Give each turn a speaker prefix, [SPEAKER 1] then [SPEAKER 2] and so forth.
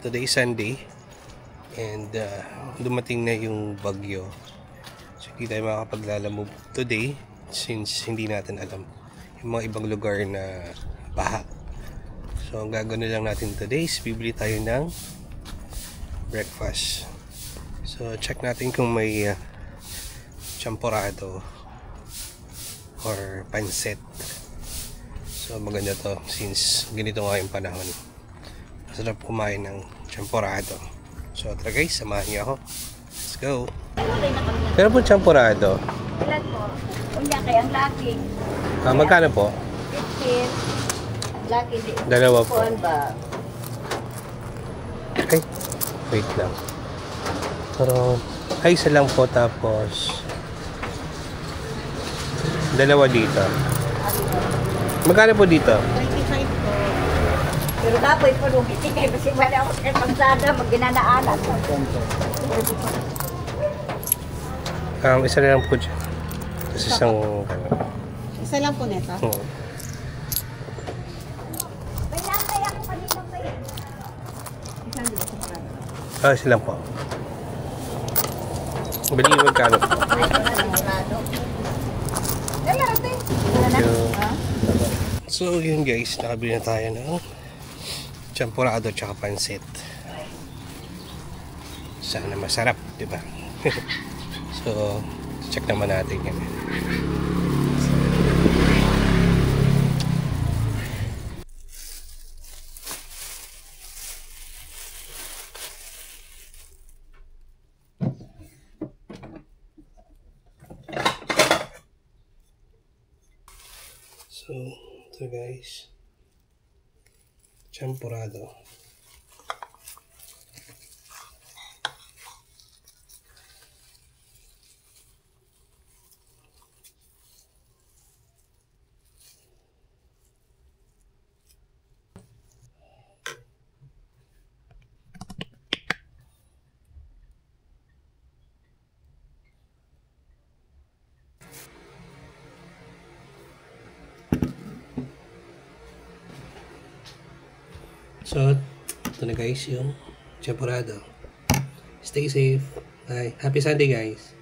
[SPEAKER 1] today is Sunday and dumating na yung bagyo, so hindi tayo makakapaglalamove today since hindi natin alam yung mga ibang lugar na baha. So ang gagawin lang natin today is bibili tayo ng breakfast. So check natin kung may champorado or pancit. So maganda to since ganito nga yung panahon. Masarap kumain ng champorado. So tara guys, samahan niyo ako. Let's go. Pero po champorado.
[SPEAKER 2] Ilan po? Unya kay ang laki.
[SPEAKER 1] Magkano po?
[SPEAKER 2] 15. Laki di.
[SPEAKER 1] Dalawa po.
[SPEAKER 2] Ba?
[SPEAKER 1] Okay. Wait lang. Pero ay isa lang po, tapos dalawa dito. Magkano po dito?
[SPEAKER 2] 25 po. Pero dapat po nung itigay kasi wala ako sa kalsada magginanaanan.
[SPEAKER 1] Isa na lang po dyan. Tapos isang
[SPEAKER 3] Isa lang po nito.
[SPEAKER 2] May natay ako kanina pa yun.
[SPEAKER 1] Isa lang po. Bali magkano po? So yun guys, nakabili na tayo ng champorado tsaka pancit. Sana masarap, di ba? So check naman natin yan. So ito guys, champorado. So, ito na guys yung champorado. Stay safe. Bye. Happy Sunday guys.